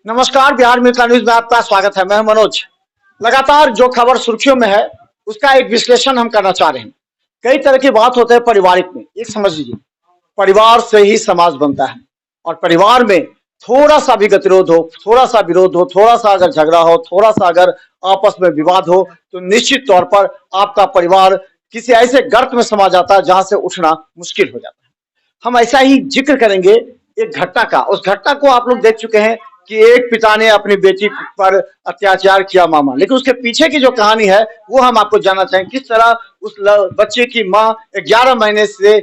नमस्कार, बिहार मित्र न्यूज में आपका स्वागत है। मैं हूं मनोज। लगातार जो खबर सुर्खियों में है उसका एक विश्लेषण हम करना चाह रहे हैं। कई तरह की बात होते हैं पारिवारिक में। एक समझ लीजिए, परिवार से ही समाज बनता है और परिवार में थोड़ा सा भी गतिरोध हो, थोड़ा सा विरोध हो, थोड़ा सा अगर झगड़ा हो, थोड़ा सा अगर आपस में विवाद हो तो निश्चित तौर पर आपका परिवार किसी ऐसे गर्त में समा जाता है जहां से उठना मुश्किल हो जाता है। हम ऐसा ही जिक्र करेंगे एक घटना का। उस घटना को आप लोग देख चुके हैं कि एक पिता ने अपनी बेटी पर अत्याचार किया मामा, लेकिन उसके पीछे की जो कहानी है वो हम आपको जानना चाहेंगे। किस तरह उस बच्चे की माँ 11 महीने से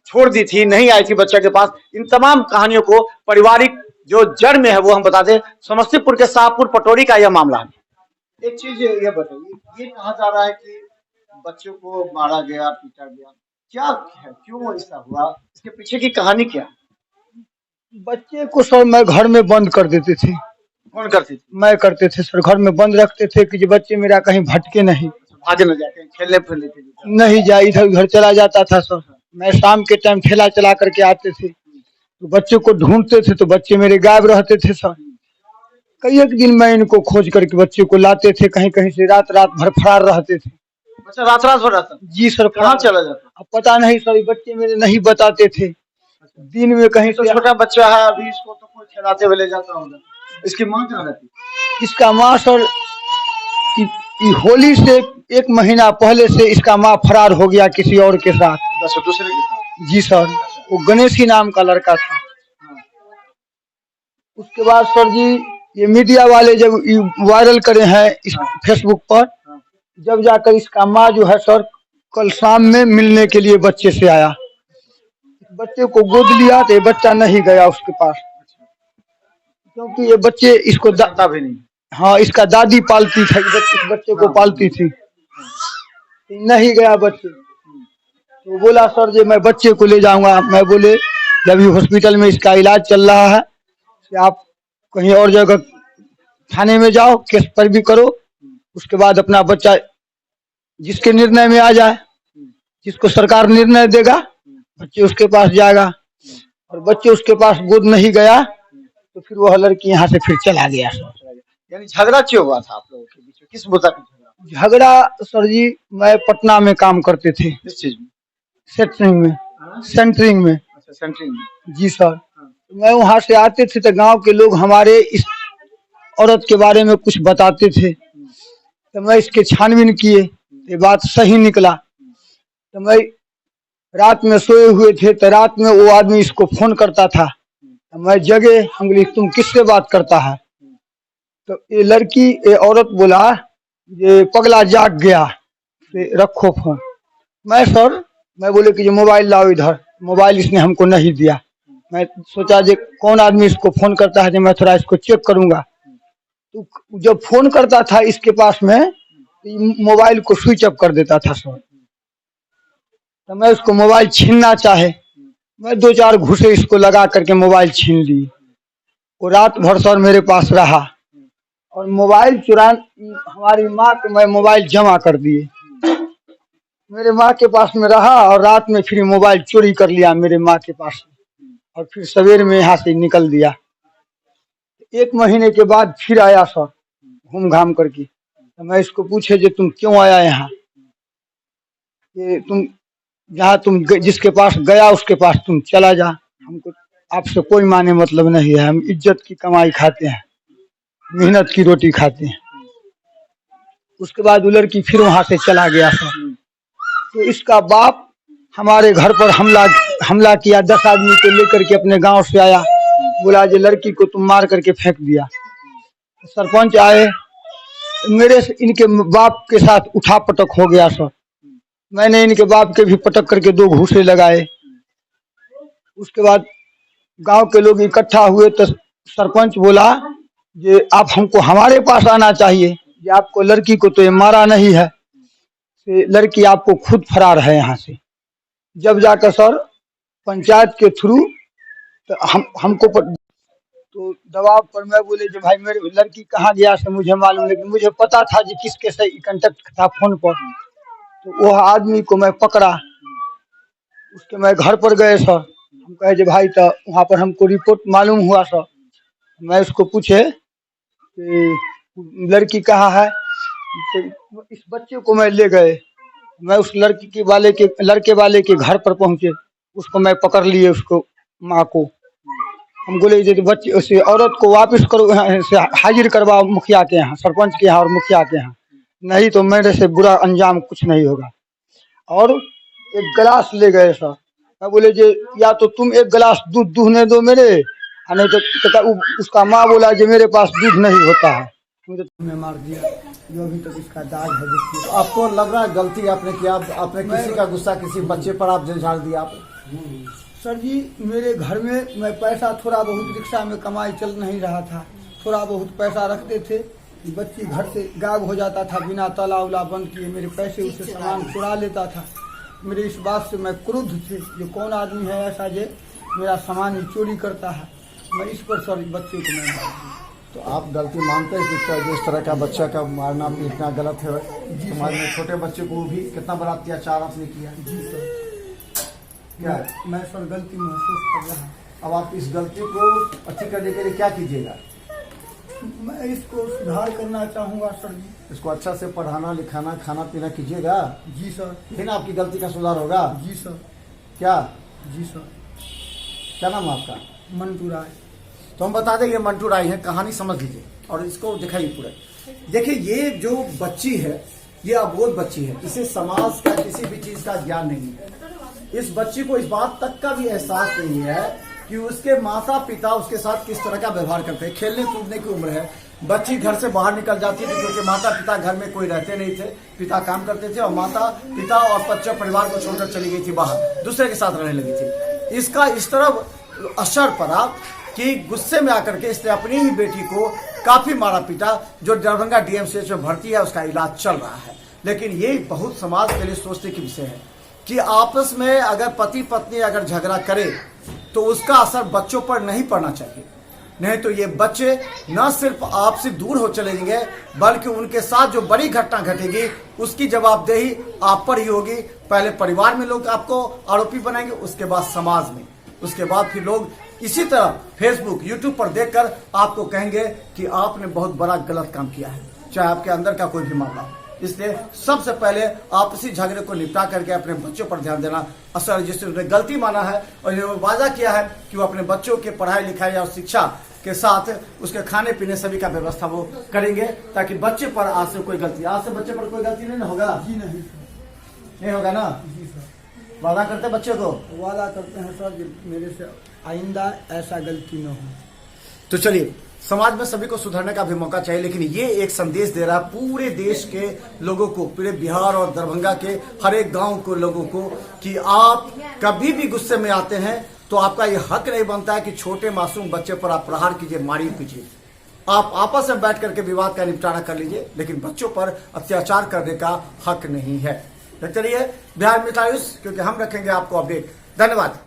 छोड़ दी थी, नहीं आई थी बच्चे के पास। इन तमाम कहानियों को पारिवारिक जो जड़ में है वो हम बता दें। समस्तीपुर के शाहपुर पटोरी का यह मामला है। एक चीज ये बताइए, ये कहा जा रहा है कि बच्चों को मारा गया, पीटा गया, क्या है, क्यों ऐसा हुआ, इसके पीछे की कहानी क्या है? बच्चे को सर मैं घर में बंद कर देते थे। कौन करती थी? मैं करते थे सर, घर में बंद रखते थे कि जो बच्चे मेरा कहीं भटके नहीं, भागे न जाके खेलने फिरने के लिए। नहीं जाए, इधर उधर चला जाता था सर। मैं शाम के टाइम ठेला चला करके आते थे तो बच्चे को ढूंढते थे तो बच्चे मेरे गायब रहते थे सर। कई एक दिन मैं इनको खोज करके बच्चे को लाते थे, कहीं कहीं से रात रात भर फरार रहते थे। बच्चा रात रात भर रहता? जी सर। कहाँ चला जाता? अब पता नहीं सर, ये बच्चे मेरे नहीं बताते थे। दिन में कहीं तो से छोटा बच्चा है अभी, इसको तो कोई खिलाते हुए ले जाता होगा। इसकी माँ कहाँ रहती? इसका माँ सर होली से 1 महीना पहले से इसका माँ फरार हो गया किसी और के साथ। बस दूसरे के साथ? जी सर, वो गणेश ही नाम का लड़का था। उसके बाद सर जी, ये मीडिया वाले जब वायरल करे हैं इस फेसबुक पर, जब जाकर इसका माँ जो है सर कल शाम में मिलने के लिए बच्चे से आया। बच्चे को गोद लिया तो ये बच्चा नहीं गया उसके पास, क्योंकि ये बच्चे इसको जानता भी नहीं। हाँ, इसका दादी पालती थी, इस बच्चे को पालती थी। नहीं गया बच्चे, तो बोला सर जी मैं बच्चे को ले जाऊंगा। मैं बोले जब ये हॉस्पिटल में इसका इलाज चल रहा है कि आप कहीं और जगह थाने में जाओ, केस पर भी करो, उसके बाद अपना बच्चा जिसके निर्णय में आ जाए, जिसको सरकार निर्णय देगा बच्चे उसके पास जाएगा। और बच्चे उसके पास गोद नहीं गया तो फिर वह लड़की यहाँ से फिर चला गया। यानी झगड़ा क्यों हुआ था आप लोगों के बीच में? किस मुद्दा पे झगड़ा? झगड़ा सर जी, मैं पटना में काम करते थे। किस चीज में? सेंटरिंग में। सेंटरिंग में। अच्छा, सेंटरिंग में। जी सर। मैं वहाँ से आते थे तो गांव के लोग हमारे इस औरत के बारे में कुछ बताते थे, तो मैं इसके छानबीन किए, ये बात सही निकला। तो मैं रात में सोए हुए थे तो रात में वो आदमी इसको फोन करता था, तो मैं जगे, हम बोले तुम किससे बात करता है? तो ये लड़की, ये औरत बोला ये पगला जाग गया, रखो फोन। मैं बोले कि ये मोबाइल लाओ इधर। मोबाइल इसने हमको नहीं दिया। मैं सोचा जे कौन आदमी इसको फोन करता है, जो मैं थोड़ा इसको चेक करूंगा। तो जब फोन करता था इसके पास में, मोबाइल को स्विच ऑफ कर देता था सर। तो मैं उसको मोबाइल छीनना चाहे, मैं 2-4 घूसे इसको लगा करके मोबाइल छीन ली। वो रात भर सर मेरे पास रहा और मोबाइल हमारी माँ को मैं मोबाइल जमा कर दिए, मेरे माँ के पास में रहा। और रात में फिर मोबाइल चोरी कर लिया मेरे माँ के पास और फिर सवेर में यहाँ से निकल दिया। 1 महीने के बाद फिर आया सर घूम घाम करके। तो मैं इसको पूछे जे तुम क्यों आया यहाँ, ये तुम जहाँ तुम जिसके पास गया उसके पास तुम चला जा, हमको आपसे कोई माने मतलब नहीं है, हम इज्जत की कमाई खाते हैं, मेहनत की रोटी खाते हैं। उसके बाद वो लड़की फिर वहाँ से चला गया सर। तो इसका बाप हमारे घर पर हमला किया, 10 आदमी को लेकर के अपने गांव से आया, बोला जे लड़की को तुम मार करके फेंक दिया। सरपंच आए, मेरे से इनके बाप के साथ उठा पटक हो गया सर। मैंने इनके बाप के भी पटक करके 2 घूसे लगाए। उसके बाद गांव के लोग इकट्ठा हुए तो सरपंच बोला ये आप हमको हमारे पास आना चाहिए, ये आपको लड़की को तो ये मारा नहीं है, लड़की आपको खुद फरार है यहाँ से। जब जाकर सर पंचायत के थ्रू तो हमको तो दबाव पर मैं बोले जो भाई मेरी लड़की कहाँ गया से मुझे मालूम, लेकिन मुझे पता था जी किसके से कांटेक्ट था फोन पर। तो वो आदमी को मैं पकड़ा, उसके मैं घर पर गए सर। हम कहे जो भाई तो वहाँ पर हमको रिपोर्ट मालूम हुआ सर। मैं उसको पूछे कि लड़की कहाँ है, तो इस बच्चे को मैं ले गए। मैं उस लड़के वाले के घर पर पहुंचे, उसको मैं पकड़ लिए, उसको माँ को। हम बोले ये तो बच्चे उस औरत को वापस करो, यहाँ से हाजिर करवाओ मुखिया के यहाँ, सरपंच के यहाँ और मुखिया के यहाँ, नहीं तो मेरे से बुरा अंजाम कुछ नहीं होगा। और एक गिलास ले गए सर। मैं बोले जे या तो तुम एक गिलास दूध दूहने दो मेरे, और नहीं तो उसका माँ बोला जे मेरे पास दूध नहीं होता है, मुझे तुमने मार दिया। जो अभी तक इसका दाग है देखिए। तो आपको लग रहा है गलती आपने किया, आपने किसी का गुस्सा किसी बच्चे पर आप झाड़ दिया आप? सर जी, मेरे घर में मैं पैसा थोड़ा बहुत रिक्शा में कमाई चल नहीं रहा था, थोड़ा बहुत पैसा रखते थे। बच्ची घर से गायब हो जाता था बिना ताला उला बंद किए, मेरे पैसे उसे सामान चुरा लेता था। मेरे इस बात से मैं क्रुद्ध थे, ये कौन आदमी है ऐसा जे मेरा सामान ही चोरी करता है। मैं इस पर सर बच्चे को मैं मार दिया। तो आप गलती मानते हैं कि जिस तरह का बच्चा का मारना पीटना गलत है? समाज में छोटे बच्चे को भी कितना बड़ा अत्याचार आपने किया? जी सर, क्या मैं सर गलती महसूस कर रहा हूँ। अब आप इस गलती को अच्छी करने के लिए क्या कीजिएगा? मैं इसको सुधार करना चाहूँगा सर जी। इसको अच्छा से पढ़ाना लिखाना खाना पीना कीजिएगा। जी सर। फिर आपकी गलती का सुधार होगा। जी सर। क्या? जी सर। क्या नाम है आपका? मंटू राय। तो हम बता दें ये मंटू राय है, कहानी समझ लीजिए और इसको दिखाइए पूरे। देखिए ये जो बच्ची है ये अबोध बच्ची है, इसे समाज का किसी भी चीज का ज्ञान नहीं है। इस बच्ची को इस बात तक का भी एहसास नहीं है कि उसके माता पिता उसके साथ किस तरह का व्यवहार करते हैं। खेलने कूदने की उम्र है, बच्ची घर से बाहर निकल जाती थी क्योंकि माता पिता घर में कोई रहते नहीं थे, पिता काम करते थे और माता पिता और बच्चा परिवार को छोड़कर चली गई थी बाहर, दूसरे के साथ रहने लगी थी। इसका इस तरह असर पड़ा कि गुस्से में आकर के इसने अपनी ही बेटी को काफी मारा पीटा, जो दरभंगा डीएमसीएच में भर्ती है, उसका इलाज चल रहा है। लेकिन ये बहुत समाज के लिए सोचने की विषय है कि आपस में अगर पति पत्नी अगर झगड़ा करे तो उसका असर बच्चों पर नहीं पड़ना चाहिए, नहीं तो ये बच्चे न सिर्फ आपसे दूर हो चलेंगे बल्कि उनके साथ जो बड़ी घटना घटेगी उसकी जवाबदेही आप पर ही होगी। पहले परिवार में लोग आपको आरोपी बनाएंगे, उसके बाद समाज में, उसके बाद फिर लोग इसी तरह फेसबुक यूट्यूब पर देखकर आपको कहेंगे कि आपने बहुत बड़ा गलत काम किया है, चाहे आपके अंदर का कोई भी मामला हो। इसलिए सबसे पहले आपसी झगड़े को निपटा करके अपने बच्चों पर ध्यान देना असर, जिससे उसने गलती माना है और इन्होंने वादा किया है कि वो अपने बच्चों के पढ़ाई लिखाई और शिक्षा के साथ उसके खाने पीने सभी का व्यवस्था वो करेंगे, ताकि बच्चे पर आज से कोई गलती, आज से बच्चे पर कोई गलती नहीं होगा। जी नहीं होगा ना? जी सर। वादा करते बच्चे को? वादा करते हैं सर कि मेरे से आइंदा ऐसा गलती न हो। तो चलिए, समाज में सभी को सुधरने का भी मौका चाहिए, लेकिन ये एक संदेश दे रहा है पूरे देश के लोगों को, पूरे बिहार और दरभंगा के हर एक गांव को लोगों को, कि आप कभी भी गुस्से में आते हैं तो आपका ये हक नहीं बनता है कि छोटे मासूम बच्चे पर आप प्रहार कीजिए, मारिए कीजिए। आप आपस में बैठ करके विवाद का निपटारा कर लीजिए, लेकिन बच्चों पर अत्याचार करने का हक नहीं है। देखते रहिए बिहार मित्र न्यूज़, क्योंकि हम रखेंगे आपको अपडेट। धन्यवाद।